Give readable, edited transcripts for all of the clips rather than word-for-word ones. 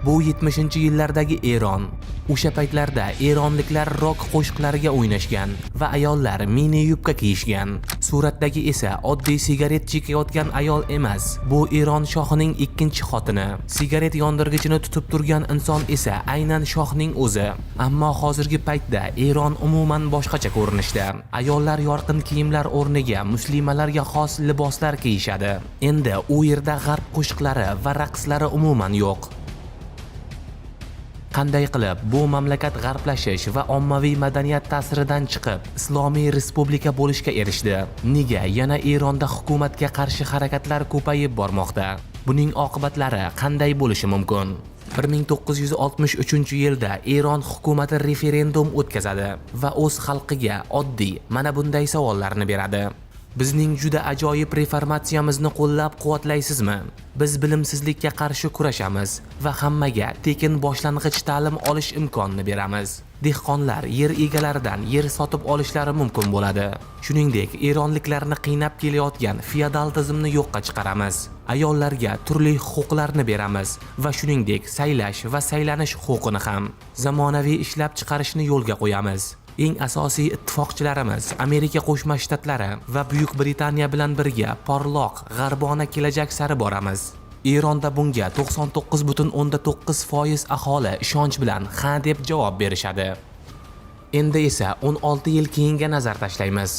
Bu 70-yillardagi Eron. O'sha paytlarda eronliklar rock qo'shiqlariga o'ynashgan va ayollar mini yubka kiyishgan. Suratdagi esa oddiy sigaret chekayotgan ayol emas. Bu Eron shohining ikkinchi xotini. Sigaret yondirgichini tutib turgan inson esa aynan shohning o'zi. Ammo hozirgi paytda Eron umuman boshqacha ko'rinishda. Ayollar yorqin kiyimlar o'rniga muslimalarga xos liboslar kiyishadi. Endi u yerda g'arb qo'shiqlari va raqslari umuman yo'q. Qanday qilib bu mamlakat g'arblashish va ommaviy madaniyat ta'siridan chiqib islomiy respublika bo'lishga erishdi? Nega yana Eronda hukumatga qarshi harakatlar ko'payib bormoqda? Buning oqibatlari qanday bo'lishi mumkin? 1963-yilda Eron hukumati referendum o'tkazadi va o'z xalqiga oddiy mana bunday savollarni beradi. Bizning juda ajoyib reformatsiyamizni qo'llab-quvvatlaysizmi? Biz bilimsizlikka qarshi kurashamiz va hammaga tekin boshlang'ich ta'lim olish imkonini beramiz. Dehqonlar yer egalaridan yer sotib olishlari mumkin bo'ladi. Shuningdek, eronliklarni qiynab kelayotgan feodal tizimni yo'qqa chiqaramiz. Ayollarga turli huquqlarni beramiz va shuningdek, saylash va saylanish huquqini ham. Zamonaviy ishlab chiqarishni yo'lga qo'yamiz. Eng asosiy ittifoqchilarimiz Amerika Qo'shma Shtatlari va Buyuk Britaniya bilan birga porloq g'arbona kelajak sari boramiz. Eronda bunga 99.9% aholi ishonch bilan ha deb javob berishadi. Endi esa 16 yil keyinga nazar tashlaymiz.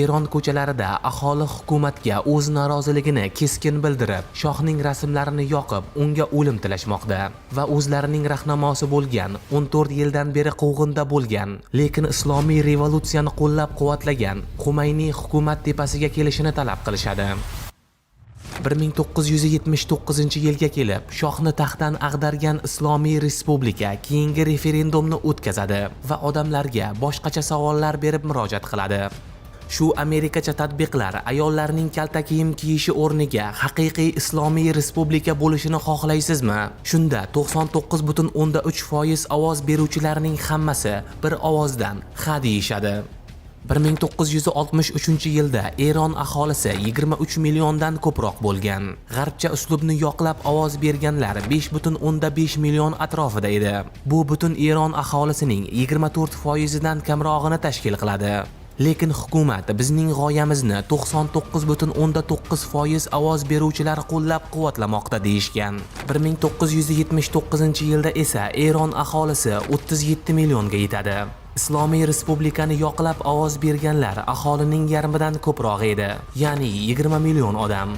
Eron ko'chalarida aholi hukumatga o'z noroziligini keskin bildirib, shohning rasmlarini yoqib, unga o'lim tilashmoqda va o'zlarining rahnamosi bo'lgan 14 yildan beri quvg'inda bo'lgan, lekin islomiy revolyutsiyani qo'llab-quvvatlagan Xumayniy hukumat tepasiga kelishini talab qilishadi. 1979-yilga kelib, shohni taxtdan ag'dargan islomiy respublika keyingi referendumni o'tkazadi va odamlarga boshqacha savollar berib murojaat qiladi. Shu Amerikacha tadbiqlar ayollarning kalta kiyim kiyishi o'rniga haqiqiy islomiy respublika bo'lishini xohlaysizmi? Shunda 99.3% ovoz beruvchilarning hammasi bir ovozdan ha deyishadi. 1963-yilda Eron aholisi 23 milliondan ko'proq bo'lgan. G'arbcha uslubni yoqlab ovoz berganlar 5.5 million atrofida edi. Bu butun Eron aholisining 24%dan kamrog'ini tashkil qiladi. Lekin hukumat bizning g'oyamizni 99.9% ovoz beruvchilar qo'llab-quvvatlamoqda deyishgan. 1979-yilda esa Eron aholisi 37 millionga yetadi. Islomiy respublikani yoqlab ovoz berganlar aholining yarmidan ko'proq edi, ya'ni 20 million odam.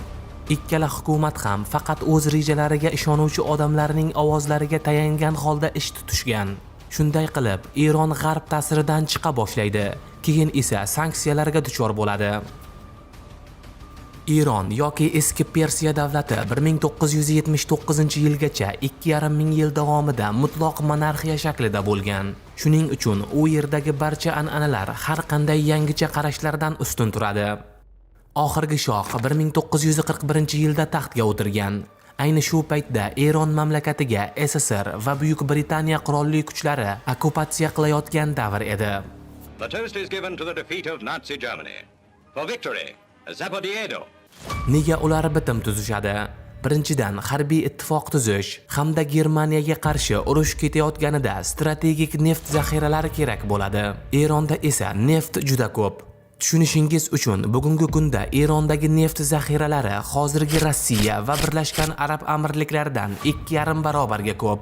Ikkala hukumat ham faqat o'z rejalariga ishonuvchi odamlarning ovozlariga tayangan holda ish tutishgan. Shunday qilib, Eron g'arb ta'siridan chiqa boshlaydi, keyin esa sanksiyalarga duchor bo'ladi. Eron yoki eski Persiya davlati 1979-yilgacha 2,5 ming yil davomida mutloq monarxiya shaklida bo'lgan. Shuning uchun u yerdagi barcha an'analar har qanday yangicha qarashlardan ustun turadi. Oxirgi shoh 1941-yilda taxtga o'tirgan. Ayni shu paytda Eron mamlakatiga SSR va Buyuk Britaniya qurolli kuchlari okkupatsiya qilayotgan davr edi. The toast is given to the defeat of Nazi Germany. For victory, Zapatero. Nega ular bitim tuzishadi? Birinchidan, harbiy ittifoq tuzish hamda Germaniyaga qarshi urush ketayotganida strategik neft zaxiralari kerak bo'ladi. Eronda esa neft juda ko'p. Tushunishingiz uchun, bugungi kunda Erondagi neft zaxiralari hozirgi Rossiya va Birlashgan Arab Amirliklaridan 2,5 barobarga ko'p.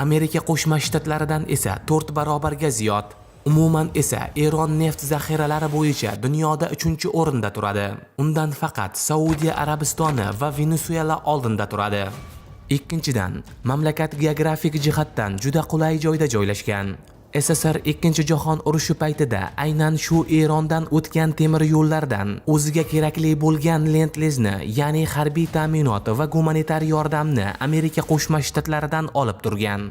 Amerika Qo'shma Shtatlaridan esa 4 barobarga ziyod. Umuman esa Eron neft zaxiralari bo'yicha dunyoda 3-o'rinda turadi. Undan faqat Saudiya Arabistoni va Venesuela oldinda turadi. Ikkinchidan, mamlakat geografik jihatdan juda qulay joyda joylashgan. SSR Ikkinchi jahon urushi paytida aynan shu Erondan o'tgan temir yo'llardan o'ziga kerakli bo'lgan lent-lezni, ya'ni harbiy ta'minot va gumanitar yordamni Amerika Qo'shma Shtatlaridan olib turgan.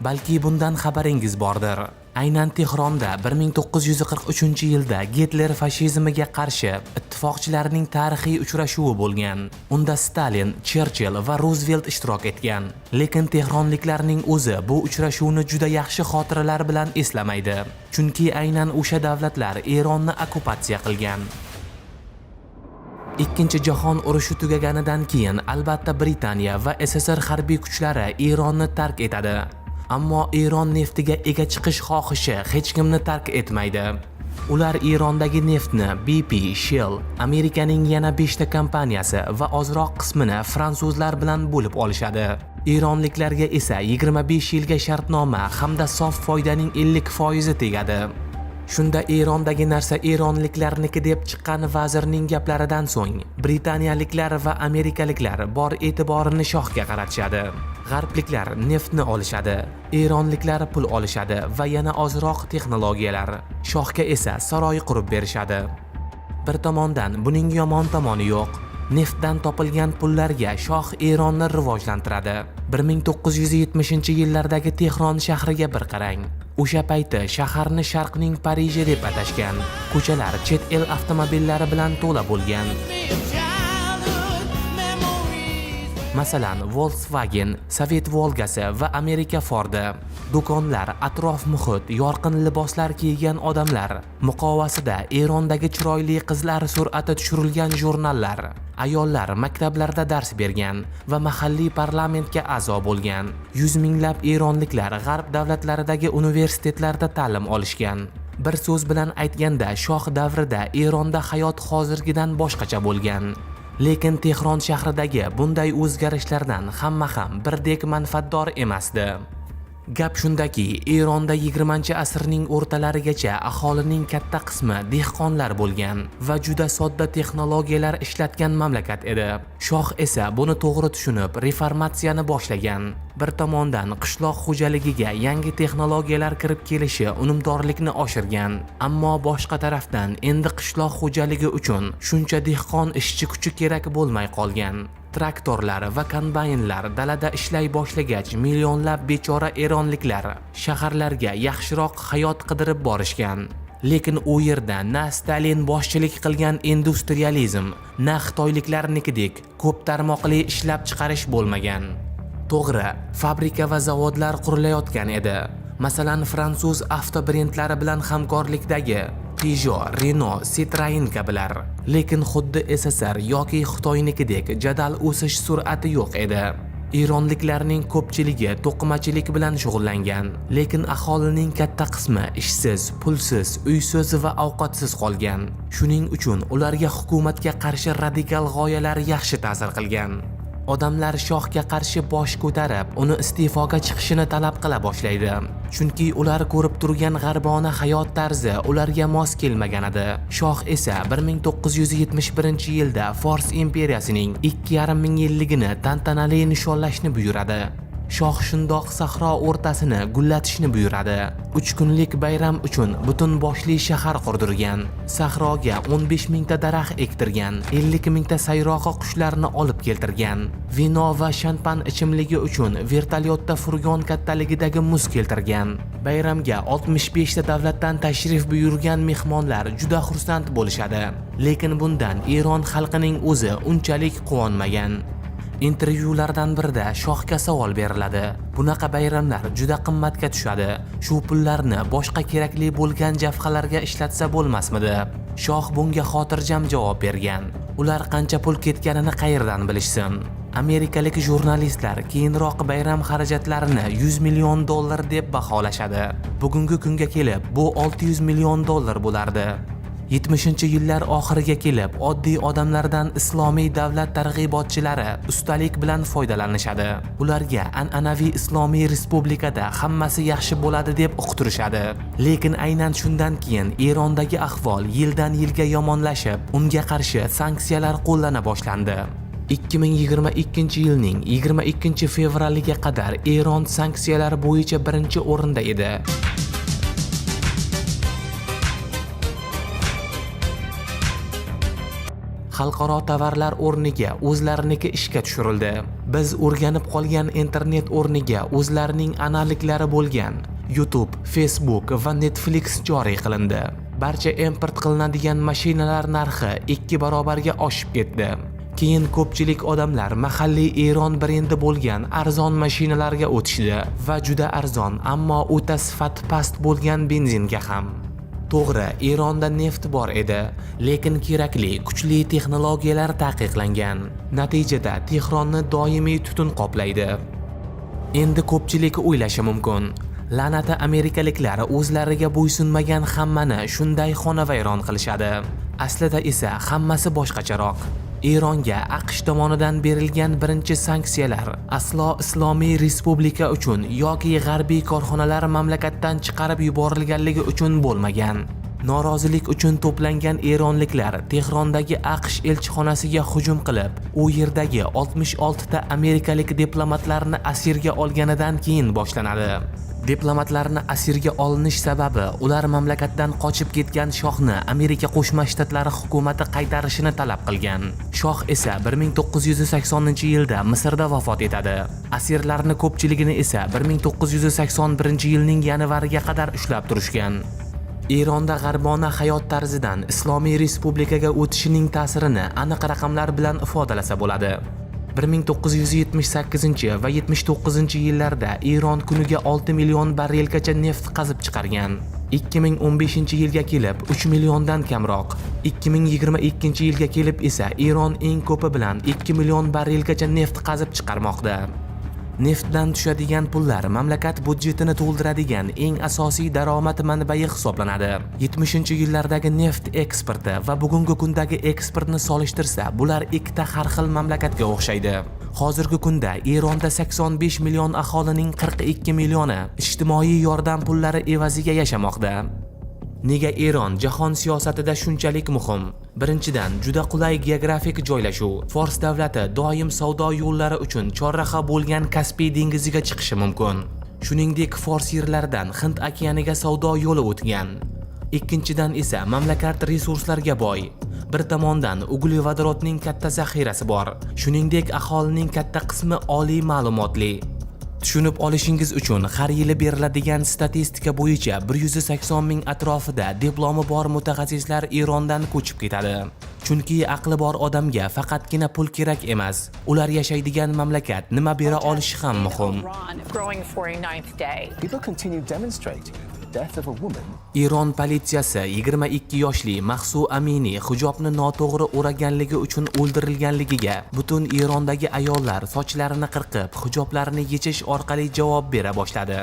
Balki bundan xabaringiz bordir. Aynan Tehronda 1943-yilda Gitler fashizmiga qarshi ittifoqchilarning tarixiy uchrashuvi bo'lgan. Unda Stalin, Cherchill va Roosevelt ishtirok etgan. Lekin tehronliklarning o'zi bu uchrashuvni juda yaxshi xotiralar bilan eslamaydi. Chunki aynan o'sha davlatlar Eronni okkupatsiya qilgan. Ikkinchi jahon urushi tugaganidan keyin albatta Britaniya va SSR harbiy kuchlari Eronni tark etadi. Ammo Eron neftiga ega chiqish xohishi hech kimni tark etmaydi. Ular Erondagi neftni BP, Shell, Amerikaning yana 5 ta kompaniyasi va ozroq qismini fransuzlar bilan bo'lib olishadi. Eronliklarga esa 25 yilga shartnoma hamda sof foydaning 50% tegadi. Shunda Erondagi narsa eronliklarniki deb chiqqan vazirning gaplaridan so'ng britaniyaliklar va amerikaliklar bor e'tiborini shohga qaratishadi. G'arbliklar neftni olishadi, eronliklar pul olishadi va yana ozroq texnologiyalar. Shohga esa saroy qurib berishadi. Bir tomondan buning yomon tomoni yo'q. Neftdan topilgan pullarga shoh Eronni rivojlantiradi. 1970-yillardagi Tehron shahriga bir qarang. O'sha payti shaharni Sharqning Pariji deb atashgan. Ko'chalar chet el avtomobillari bilan to'la bo'lgan. Masalan, Volkswagen, Sovet Volgasi va Amerika Fordi. Do'konlar, atrof muhit, yorqin liboslar kiygan odamlar, muqovasida Erondagi chiroyli qizlar surati tushirilgan jurnallar, ayollar maktablarda dars bergan va mahalliy parlamentga a'zo bo'lgan. 100 minglab eronliklar g'arb davlatlaridagi universitetlarda ta'lim olishgan. Bir so'z bilan aytganda, shoh davrida Eronda hayot hozirgidan boshqacha bo'lgan. Lekin Tehron shahridagi bunday o'zgarishlardan hamma ham birdek manfaatdor emasdi. Gap shundaki, Eronda 20-asrning o'rtalarigacha aholining katta qismi dehqonlar bo'lgan va juda sodda texnologiyalar ishlatgan mamlakat edi. Shoh esa buni to'g'ri tushunib, reformatsiyani boshlagan. Bir tomondan qishloq xo'jaligiga yangi texnologiyalar kirib kelishi unumdorlikni oshirgan. Ammo boshqa tarafdan endi qishloq xo'jaligi uchun shuncha dehqon ishchi kuchi kerak bo'lmay qolgan. Traktorlar va kombaynlar dalada ishlay boshlagach, millionlab bechora eronliklar shaharlarga yaxshiroq hayot qidirib borishgan. Lekin u yerda na Stalin boshchilik qilgan industrializm, na xitoyliklarnikidek ko'p tarmoqli ishlab chiqarish bo'lmagan. To'g'ri, fabrika va zavodlar qurilayotgan edi. Masalan, fransuz avtobrendlari bilan hamkorlikdagi Peugeot, Renault, Citroen kabilar. Lekin xuddi SSR yoki Xitoynikidek jadal o'sish sur'ati yo'q edi. Eronliklarning ko'pchiligi to'qimachilik bilan shug'ullangan, lekin aholining katta qismi ishsiz, pulsiz, uysiz va ovqatsiz qolgan. Shuning uchun ularga hukumatga qarshi radikal g'oyalar yaxshi ta'sir qilgan. Odamlar shohga qarshi bosh ko'tarib, uni iste'foga chiqishini talab qila boshlaydi. Chunki ular ko'rib turgan g'arbona hayot tarzi ularga mos kelmagan edi. Shoh esa 1971-yilda Fors imperiyasining 2,5 ming yilligini tantanali nishonlashni buyuradi. Shoh shundoq sahro o'rtasini gullatishni buyuradi. 3 kunlik bayram uchun butun boshli shahar qurdirgan. Sahroga 15 mingta daraxt ektirgan, 50 mingta sayroqi qushlarni olib keltirgan. Vino va shampan ichimligi uchun vertolyotda furgon kattaligidagi muz keltirgan. Bayramga 65 ta davlatdan tashrif buyurgan mehmonlar juda xursand bo'lishadi. Lekin bundan Eron xalqining o'zi unchalik quvonmagan. Intervyulardan birida shohga savol beriladi. Bunaqa bayramlar juda qimmatga tushadi. Shu pullarni boshqa kerakli bo'lgan javhalarga ishlatsa bo'lmasmidi? Shoh bunga xotirjam javob bergan. Ular qancha pul ketganini qayerdan bilishsin? Amerikalik jurnalistlar keyinroq bayram xarajatlarini $100 million deb baholashadi. Bugungi kunga kelib bu $600 million bo'lardi. 70-yillar oxiriga kelib oddiy odamlardan islomiy davlat targ'ibotchilari ustalik bilan foydalanishadi. Ularga an'anaviy islomiy respublikada hammasi yaxshi bo'ladi deb uqtirishadi. Lekin aynan shundan keyin Erondagi ahvol yildan yilga yomonlashib, unga qarshi sanksiyalar qo'llana boshlandi. 2022-yilning 22-fevraliga qadar Eron sanksiyalar bo'yicha birinchi o'rinda edi. Xalqaro tovarlar o'rniga o'zlariniki ishga tushirildi. Biz o'rganib qolgan internet o'rniga o'zlarining analiklari bo'lgan YouTube, Facebook va Netflix joriy qilindi. Barcha import qilinadigan mashinalar narxi 2 barobarga oshib ketdi. Keyin ko'pchilik odamlar mahalliy Eron brendi bo'lgan arzon mashinalarga o'tishdi va juda arzon, ammo o'ta sifati past bo'lgan benzinga ham. To'g'ri, Eronda neft bor edi, lekin kerakli kuchli texnologiyalar taqiqlangan. Natijada Tehronni doimiy tutun qoplaydi. Endi ko'pchilik o'ylashi mumkin, la'nati amerikaliklar o'zlariga bo'ysunmagan hammani shunday xonavayron qilishadi. Aslida esa hammasi boshqacharoq. Eronga AQSh tomonidan berilgan birinchi sanksiyalar aslo Islomiy Respublika uchun yoki g'arbiy korxonalar mamlakatdan chiqarib yuborilganligi uchun bo'lmagan. Norozilik uchun to'plangan eronliklar Tehrondagi AQSh elchixonasiga hujum qilib, u yerdagi 66 ta amerikalik diplomatlarni asirga olganidan keyin boshlanadi. Diplomatlarni asirga olinish sababi ular mamlakatdan qochib ketgan shohni Amerika Qo'shma Shtatlari hukumati qaytarishini talab qilgan. Shoh esa 1980-yilda Misrda vafot etadi. Asirlarni ko'pchiligini esa 1981-yilning yanvariga qadar ushlab turishgan. Eronda g'arbona hayot tarzidan Islomiy Respublikaga o'tishining ta'sirini aniq raqamlar bilan ifodalasa bo'ladi. 1978 va 79-yillarda Eron kuniga 6 million barrelgacha neft qazib chiqargan. 2015-yilga kelib 3 milliondan kamroq. 2022-yilga kelib esa Eron eng ko'pi bilan 2 million barrelgacha neft qazib chiqarmoqda. Neftdan tushadigan pullar mamlakat budjetini to'ldiradigan eng asosiy daromad manbai hisoblanadi. 70-yillardagi neft eksporti va bugungi kundagi eksportni solishtirsa, bular ikkita har xil mamlakatga o'xshaydi. Hozirgi kunda Eronda 85 million aholining 42 millioni ijtimoiy yordam pullari evaziga yashamoqda. Nega Eron jahon siyosatida shunchalik muhim? Birinchidan, juda qulay geografik joylashuv. Fors davlati doim savdo yo'llari uchun chorraha bo'lgan Kaspiy dengiziga chiqishi mumkin. Shuningdek, Fors yerlaridan Hind okeaniga savdo yo'li o'tgan. Ikkinchidan esa mamlakat resurslarga boy. Bir tomondan uglevodorodning katta zaxirasi bor. Shuningdek, aholining katta qismi oliy ma'lumotli. Tushunib olishingiz uchun har yili beriladigan statistika bo'yicha 180 ming atrofida diplomi bor mutaxassislar Erondan ko'chib ketadi. Chunki aqli bor odamga faqatgina pul kerak emas, ular yashaydigan mamlakat nima bera olishi ham muhim. Eron politsiyasi 22 yoshli Mahsu Amini hijobni noto'g'ri o'raganligi uchun o'ldirilganligiga butun Erondagi ayollar sochlarini qirqib, hijoblarini yechish orqali javob bera boshladi.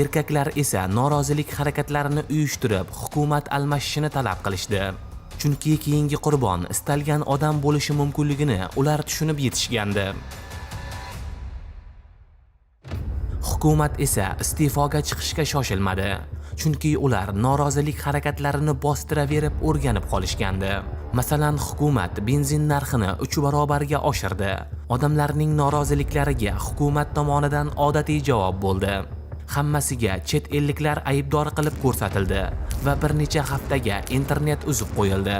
Erkaklar esa norozilik harakatlarini uyushtirib, hukumat almashishini talab qilishdi. Chunki keyingi qurbon istalgan odam bo'lishi mumkinligini ular tushunib yetishgandi. Hukumat esa iste'foga chiqishga shoshilmadi. Chunki ular norozilik harakatlarini bostiraverib o'rganib qolishgandi. Masalan, hukumat benzin narxini 3 barobarga oshirdi. Odamlarning noroziliklariga hukumat tomonidan odatiy javob bo'ldi. Hammasiga chet elliklar aybdor qilib ko'rsatildi va bir necha haftaga internet uzib qo'yildi.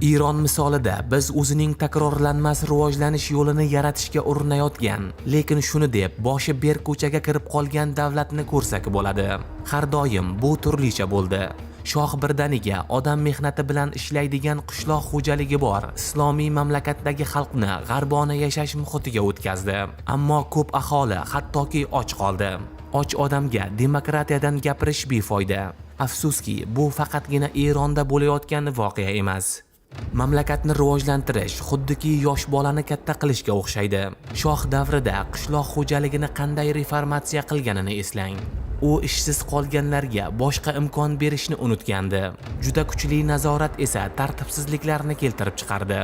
Eron misolida biz o'zining takrorlanmas rivojlanish yo'lini yaratishga urinayotgan, lekin shuni deb boshi ber ko'chaga kirib qolgan davlatni ko'rsak bo'ladi. Har doim bu turlicha bo'ldi. Shoh birdaniga odam mehnati bilan ishlaydigan qishloq xo'jaligi bor islomiy mamlakatdagi xalqni g'arbona yashash muhitiga o'tkazdi. Ammo ko'p aholi hattoki och qoldi. Och odamga demokratiyadan gapirish befoyda. Afsuski, bu faqatgina Eronda bo'layotgan voqea emas. Mamlakatni rivojlantirish xuddiki yosh bolani katta qilishga o'xshaydi. Shoh davrida qishloq xo'jaligini qanday reformatsiya qilganini eslang. U ishsiz qolganlarga boshqa imkon berishni unutgandi. Juda kuchli nazorat esa tartibsizliklarni keltirib chiqardi.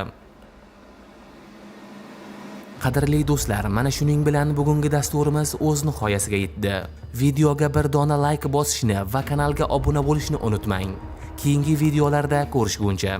Qadrli do'stlar, mana shuning bilan bugungi dasturimiz o'z nihoyasiga yetdi. Videoga bir dona like bosishni va kanalga obuna bo'lishni unutmang. Keyingi videolarda ko'rishguncha